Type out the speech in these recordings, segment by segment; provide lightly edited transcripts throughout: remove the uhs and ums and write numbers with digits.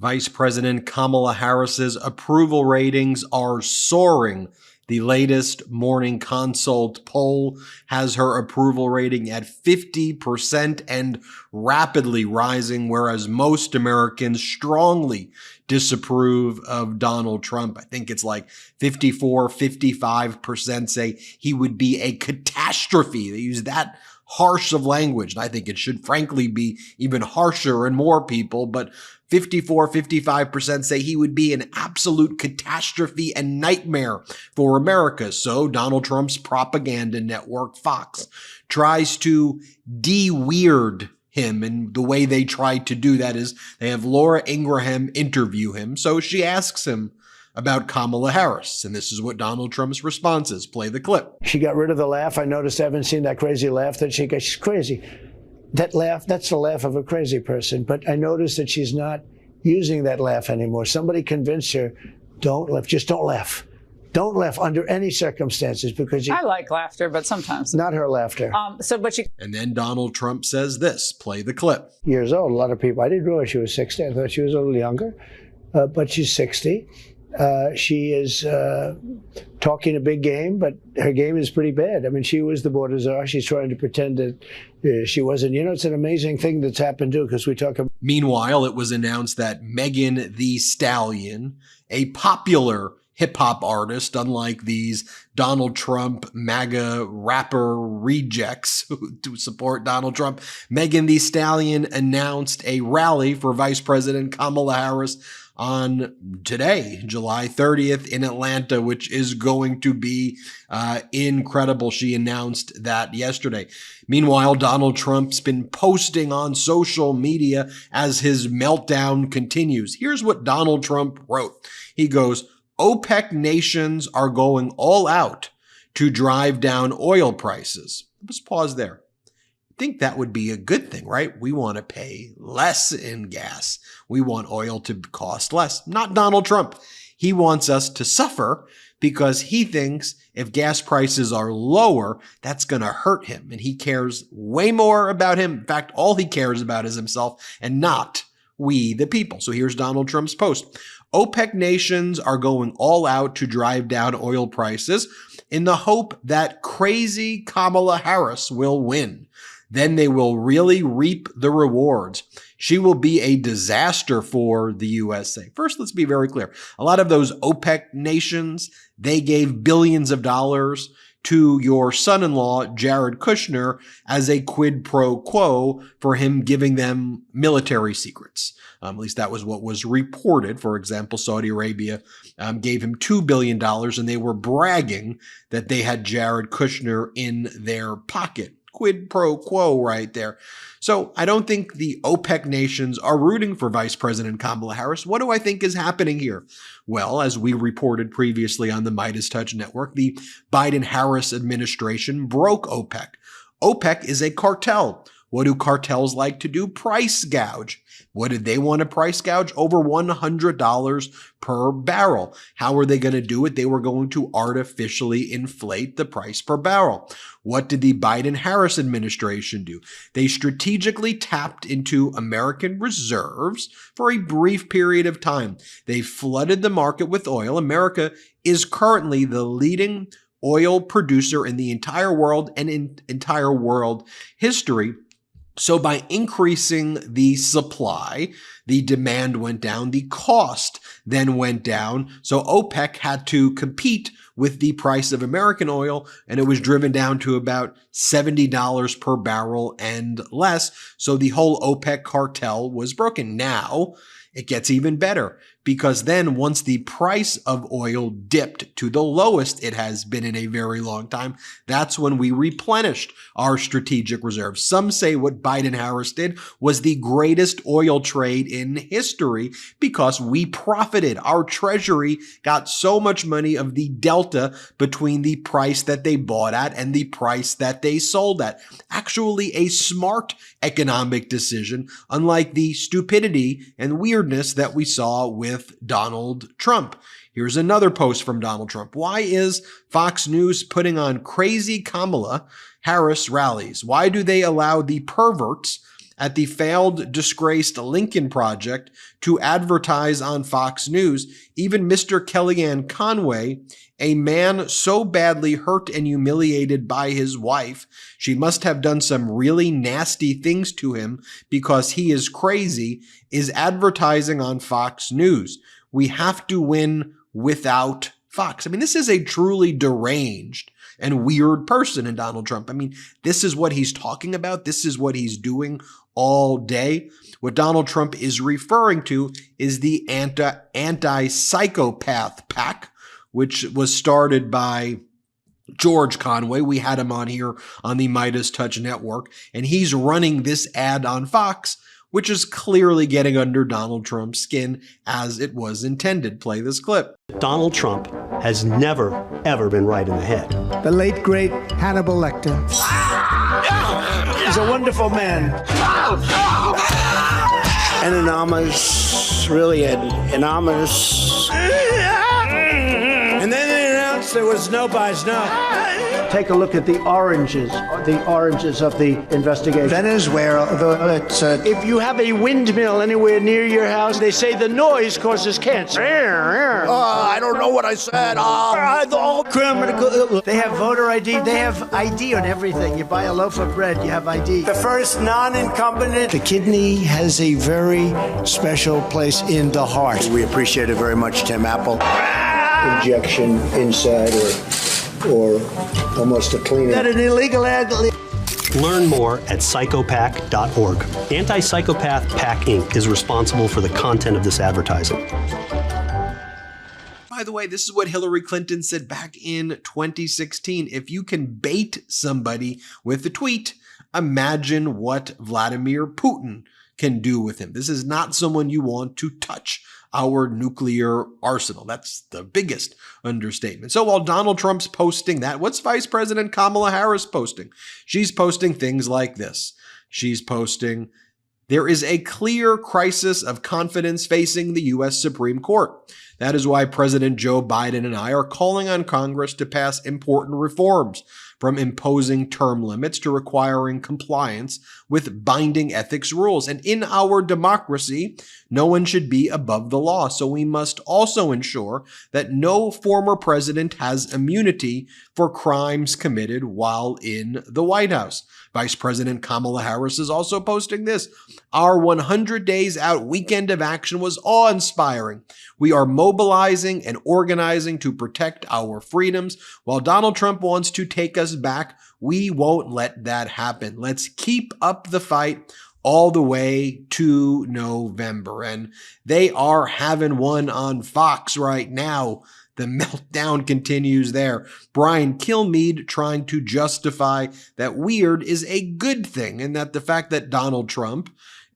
Vice President Kamala Harris's approval ratings are soaring. The latest Morning Consult poll has her approval rating at 50% and rapidly rising, whereas most Americans strongly disapprove of Donald Trump. I think it's like 54, 55% say he would be a catastrophe. They use that harsh of language. And I think it should frankly be even harsher and more people, but 54, 55% say he would be an absolute catastrophe and nightmare for America. So Donald Trump's propaganda network, Fox, tries to de-weird him. And the way they try to do that is they have Laura Ingraham interview him. So she asks him about Kamala Harris. And this is what Donald Trump's response is. Play the clip. She got rid of the laugh. I noticed I haven't seen that crazy laugh that she got. She's crazy. That laugh, that's the laugh of a crazy person. But I noticed that she's not using that laugh anymore. Somebody convinced her, don't laugh, just don't laugh. Don't laugh under any circumstances because I like laughter, but sometimes. Not her laughter. And then Donald Trump says this. Play the clip. Years old, a lot of people. I didn't realize she was 60. I thought she was a little younger, but she's 60. She is talking a big game, but her game is pretty bad. I mean, she was the border czar. She's trying to pretend that she wasn't. You know, it's an amazing thing that's happened too, because we talk about. Meanwhile, it was announced that Megan Thee Stallion, a popular hip-hop artist, unlike these Donald Trump MAGA rapper rejects who support Donald Trump, Megan Thee Stallion announced a rally for Vice President Kamala Harris on today, July 30th in Atlanta, which is going to be incredible. She announced that yesterday. Meanwhile, Donald Trump's been posting on social media as his meltdown continues. Here's what Donald Trump wrote. He goes, OPEC nations are going all out to drive down oil prices. Let's pause there. I think that would be a good thing, right? We want to pay less in gas. We want oil to cost less. Not Donald Trump. He wants us to suffer because he thinks if gas prices are lower, that's going to hurt him. And he cares way more about him. In fact, all he cares about is himself and not we, the people. So here's Donald Trump's post. OPEC nations are going all out to drive down oil prices in the hope that crazy Kamala Harris will win. Then they will really reap the rewards. She will be a disaster for the USA. First, let's be very clear. A lot of those OPEC nations, they gave billions of dollars to your son-in-law, Jared Kushner, as a quid pro quo for him giving them military secrets. At least that was what was reported. For example, Saudi Arabia gave him $2 billion, and they were bragging that they had Jared Kushner in their pocket. Quid pro quo right there. So I don't think the OPEC nations are rooting for Vice President Kamala Harris. What do I think is happening here? Well, as we reported previously on the MeidasTouch network, the Biden-Harris administration broke OPEC. OPEC is a cartel. What do cartels like to do? Price gouge. What did they want to price gouge? Over $100 per barrel. How were they going to do it? They were going to artificially inflate the price per barrel. What did the Biden-Harris administration do? They strategically tapped into American reserves for a brief period of time. They flooded the market with oil. America is currently the leading oil producer in the entire world and in entire world history. So by increasing the supply, the demand went down, the cost then went down. So OPEC had to compete with the price of American oil, and it was driven down to about $70 per barrel and less. So the whole OPEC cartel was broken. Now it gets even better, because then once the price of oil dipped to the lowest it has been in a very long time, that's when we replenished our strategic reserves. Some say what Biden-Harris did was the greatest oil trade in history because we profited. Our treasury got so much money of the delta between the price that they bought at and the price that they sold at. Actually a smart economic decision, unlike the stupidity and weirdness that we saw with Donald Trump. Here's another post from Donald Trump. Why is Fox News putting on crazy Kamala Harris rallies? Why do they allow the perverts at the failed, disgraced Lincoln Project to advertise on Fox News, even Mr. Kellyanne Conway, a man so badly hurt and humiliated by his wife, she must have done some really nasty things to him because he is crazy, is advertising on Fox News. We have to win without Fox. I mean, this is a truly deranged and weird person in Donald Trump. I mean, this is what he's talking about. This is what he's doing all day. What Donald Trump is referring to is the anti-psychopath pack, which was started by George Conway. We had him on here on the MeidasTouch network, and he's running this ad on Fox, which is clearly getting under Donald Trump's skin as it was intended. Play this clip. Donald Trump has never, ever been right in the head. The late, great Hannibal Lecter. He's a wonderful man. An enormous, really an enormous. And then they announced there was no buys, no. Take a look at the oranges of the investigation. Venezuela, if you have a windmill anywhere near your house, they say the noise causes cancer. I don't know what I said. They have voter ID. They have ID on everything. You buy a loaf of bread, you have ID. The first non-incumbent. The kidney has a very special place in the heart. We appreciate it very much, Tim Apple. Injection inside or almost a cleaner. Is that an illegal ad? Learn more at psychopac.org. Anti-Psychopath PAC Inc. is responsible for the content of this advertising. By the way, this is what Hillary Clinton said back in 2016. If you can bait somebody with a tweet, imagine what Vladimir Putin can do with him. This is not someone you want to touch our nuclear arsenal. That's the biggest understatement. So while Donald Trump's posting that, what's Vice President Kamala Harris posting? She's posting things like this. She's posting, there is a clear crisis of confidence facing the U.S. Supreme Court. That is why President Joe Biden and I are calling on Congress to pass important reforms, from imposing term limits to requiring compliance with binding ethics rules. And in our democracy, no one should be above the law. So we must also ensure that no former president has immunity for crimes committed while in the White House. Vice President Kamala Harris is also posting this. Our 100 Days Out weekend of action was awe-inspiring. We are mobilizing and organizing to protect our freedoms. While Donald Trump wants to take us back, we won't let that happen. Let's keep up the fight all the way to November. And they are having one on Fox right now. The meltdown continues there. Brian Kilmeade trying to justify that weird is a good thing, and that the fact that Donald Trump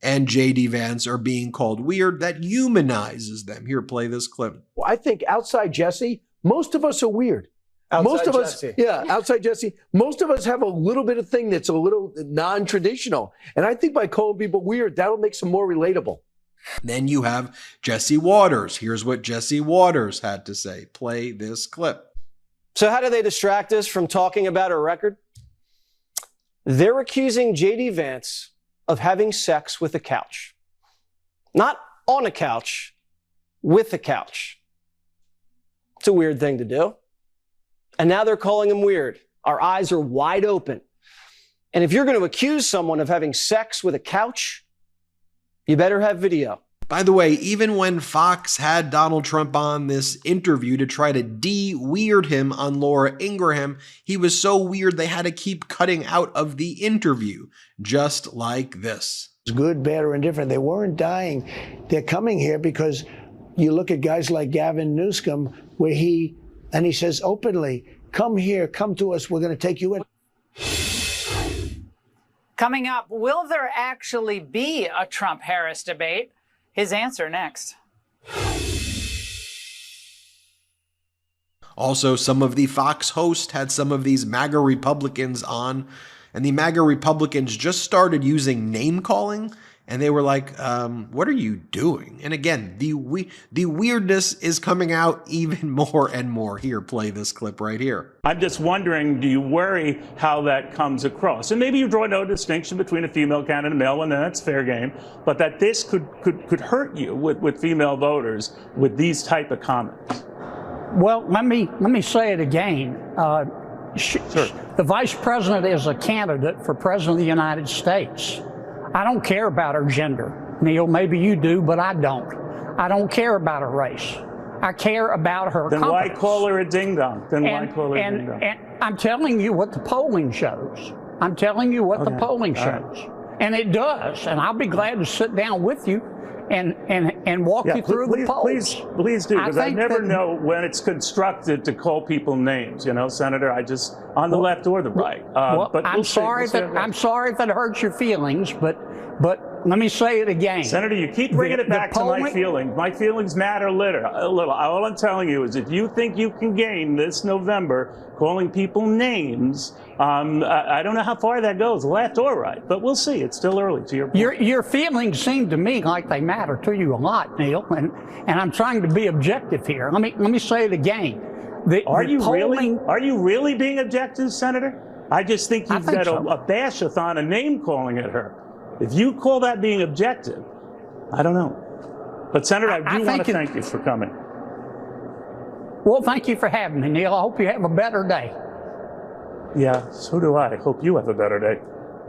and J.D. Vance are being called weird, that humanizes them. Here, play this clip. Well, I think outside Jesse, most of us are weird. Outside Jesse. Most of us have a little bit of thing that's a little non-traditional. And I think by calling people weird, that'll make them more relatable. Then you have Jesse Waters. Here's what Jesse Waters had to say. Play this clip. So how do they distract us from talking about her record? They're accusing J.D. Vance of having sex with a couch. Not on a couch, with a couch. It's a weird thing to do. And now they're calling him weird. Our eyes are wide open. And if you're going to accuse someone of having sex with a couch, you better have video. By the way, even when Fox had Donald Trump on this interview to try to de-weird him on Laura Ingraham, he was so weird they had to keep cutting out of the interview, just like this. Good, bad, or indifferent. They weren't dying. They're coming here because you look at guys like Gavin Newsom, where he says openly, come here, come to us, we're going to take you in. Coming up, will there actually be a Trump-Harris debate? His answer next. Also, some of the Fox hosts had some of these MAGA Republicans on, and the MAGA Republicans just started using name-calling And they were like, what are you doing? And again, the weirdness is coming out even more and more. Here, play this clip right here. I'm just wondering, do you worry how that comes across? And maybe you draw no distinction between a female candidate and a male one, and that's fair game. But that this could hurt you with female voters with these type of comments. Well, let me say it again. Sure. The vice president is a candidate for president of the United States. I don't care about her gender. Neil, maybe you do, but I don't. I don't care about her race. I care about her Then competence. why call her a ding-dong? Why call her a ding-dong? And I'm telling you what the polling shows. I'm telling you what the polling shows. Right. And it does. And I'll be glad to sit down with you and walk you through the polls. Please do, because I never know when it's constructed to call people names, Senator. I just, on the left or the right. But I'm sorry if it hurts your feelings, but let me say it again. Senator, you keep bringing it back to my feelings. My feelings matter a little. All I'm telling you is if you think you can gain this November calling people names, I don't know how far that goes, left or right, but we'll see. It's still early, to your point. Your feelings seem to me like they matter to you a lot, Neil, and I'm trying to be objective here. Let me say it again. Are you really being objective, Senator? I just think you've got a bash-a-thon, a name calling at her. If you call that being objective, I don't know. But Senator, I do want to thank you for coming. Well, thank you for having me, Neil. I hope you have a better day. Yeah, so do I. Hope you have a better day.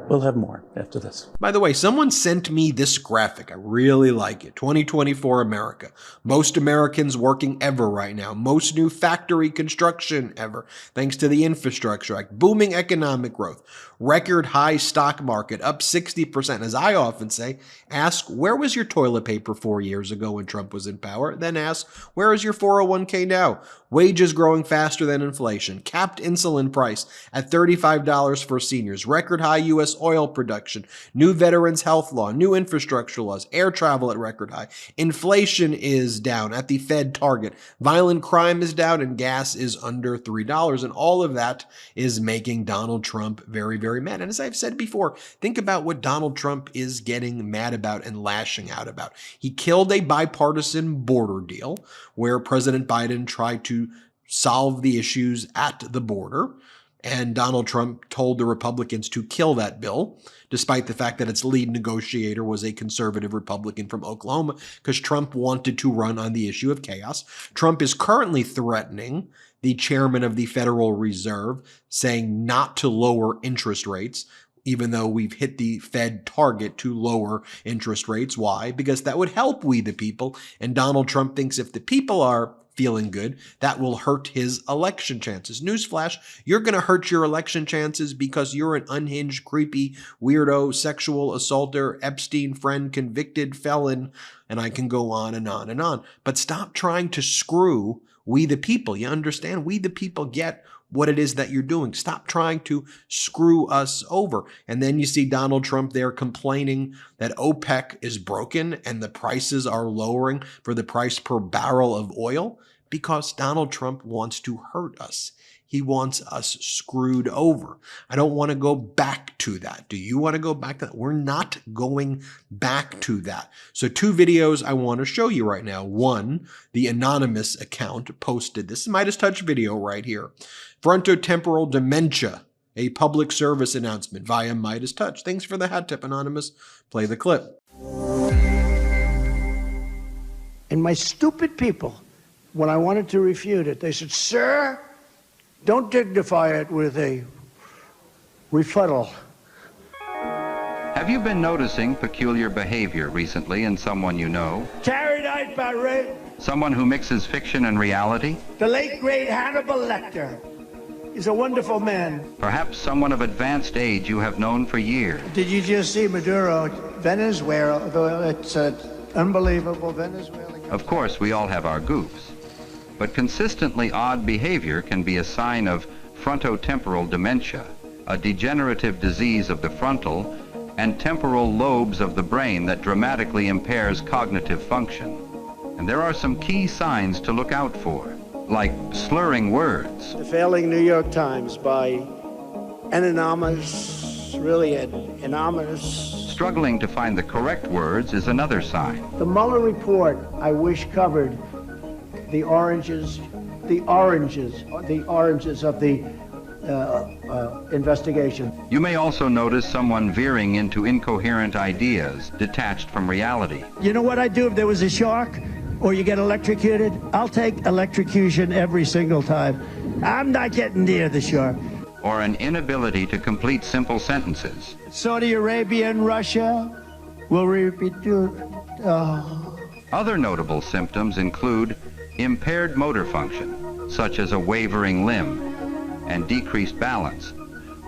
We'll have more after this. By the way, someone sent me this graphic. I really like it. 2024 America. Most Americans working ever right now. Most new factory construction ever. Thanks to the Infrastructure Act. Booming economic growth. Record high stock market. Up 60%. As I often say, ask, where was your toilet paper 4 years ago when Trump was in power? Then ask, where is your 401k now? Wages growing faster than inflation. Capped insulin price at $35 for seniors. Record high U.S. oil production. New veterans health law. New infrastructure laws. Air travel at record high. Inflation is down at the Fed target. Violent crime is down and gas is under $3. And all of that is making Donald Trump very, very mad. And as I've said before, think about what Donald Trump is getting mad about and lashing out about. He killed a bipartisan border deal where President Biden tried to solve the issues at the border. And Donald Trump told the Republicans to kill that bill, despite the fact that its lead negotiator was a conservative Republican from Oklahoma, because Trump wanted to run on the issue of chaos. Trump is currently threatening the chairman of the Federal Reserve, saying not to lower interest rates, even though we've hit the Fed target to lower interest rates. Why? Because that would help we the people. And Donald Trump thinks if the people are feeling good, that will hurt his election chances. Newsflash, you're going to hurt your election chances because you're an unhinged, creepy, weirdo, sexual assaulter, Epstein friend, convicted felon, and I can go on and on and on. But stop trying to screw we the people. You understand? We the people get what it is that you're doing. Stop trying to screw us over. And then you see Donald Trump there complaining that OPEC is broken and the prices are lowering for the price per barrel of oil because Donald Trump wants to hurt us. He wants us screwed over. I don't want to go back to that. Do you want to go back to that? We're not going back to that. So 2 videos I want to show you right now. One, the anonymous account posted. This is MeidasTouch video right here. Frontotemporal dementia, a public service announcement via MeidasTouch. Thanks for the hat tip, Anonymous. Play the clip. And my stupid people, when I wanted to refute it, they said, sir, don't dignify it with a rebuttal. Have you been noticing peculiar behavior recently in someone you know? Carried out by rape. Someone who mixes fiction and reality? The late, great Hannibal Lecter. He's a wonderful man. Perhaps someone of advanced age you have known for years. Did you just see Maduro? Venezuela, it's unbelievable. Venezuela. Of course, we all have our goofs. But consistently odd behavior can be a sign of frontotemporal dementia, a degenerative disease of the frontal and temporal lobes of the brain that dramatically impairs cognitive function. And there are some key signs to look out for, like slurring words. The failing New York Times by anonymous, really anonymous. struggling to find the correct words is another sign. The Mueller report, I wish, covered the oranges of the investigation. You may also notice someone veering into incoherent ideas, detached from reality. You know what I'd do if there was a shark or you get electrocuted? I'll take electrocution every single time. I'm not getting near the shark. Or an inability to complete simple sentences. Saudi Arabia and Russia will repeat. Other notable symptoms include impaired motor function, such as a wavering limb, and decreased balance,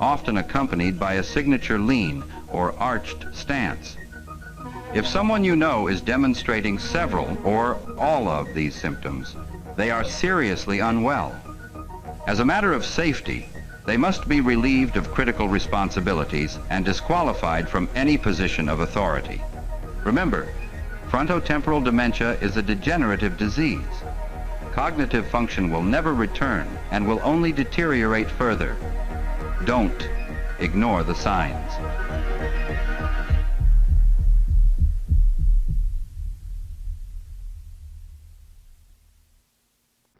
often accompanied by a signature lean or arched stance. If someone you know is demonstrating several or all of these symptoms, they are seriously unwell. As a matter of safety, they must be relieved of critical responsibilities and disqualified from any position of authority. Remember, frontotemporal dementia is a degenerative disease. Cognitive function will never return and will only deteriorate further. Don't ignore the signs.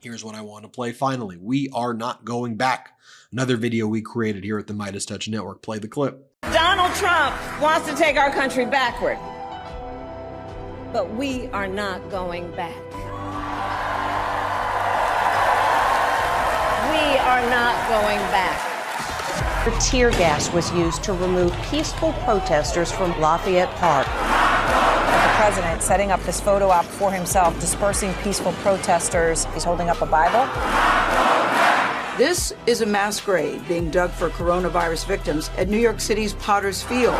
Here's what I want to play finally. We are not going back. Another video we created here at the MeidasTouch Network. Play the clip. Donald Trump wants to take our country backward. But we are not going back. We are not going back. Tear gas was used to remove peaceful protesters from Lafayette Park. The president setting up this photo op for himself, dispersing peaceful protesters. He's holding up a Bible. This is a mass grave being dug for coronavirus victims at New York City's Potter's Field.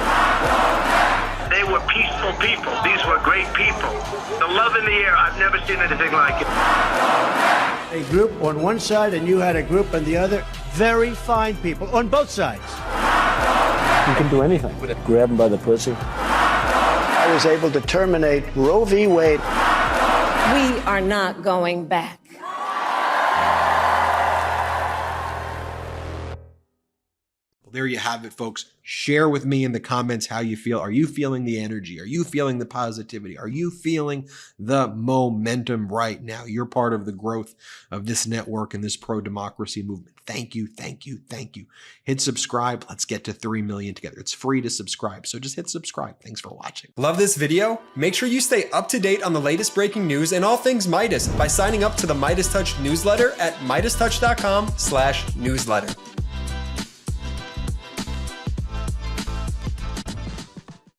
They were peaceful people. These were great people. The love in the air, I've never seen anything like it. A group on one side and you had a group on the other. Very fine people on both sides. You can do anything. Grab him by the pussy. I was able to terminate Roe v. Wade. We are not going back. There you have it, folks. Share with me in the comments how you feel. Are you feeling the energy? Are you feeling the positivity? Are you feeling the momentum right now? You're part of the growth of this network and this pro-democracy movement. Thank you, thank you, thank you. Hit subscribe. Let's get to 3 million together. It's free to subscribe, so just hit subscribe. Thanks for watching. Love this video? Make sure you stay up to date on the latest breaking news and all things Meidas by signing up to the MeidasTouch newsletter at meidastouch.com/newsletter.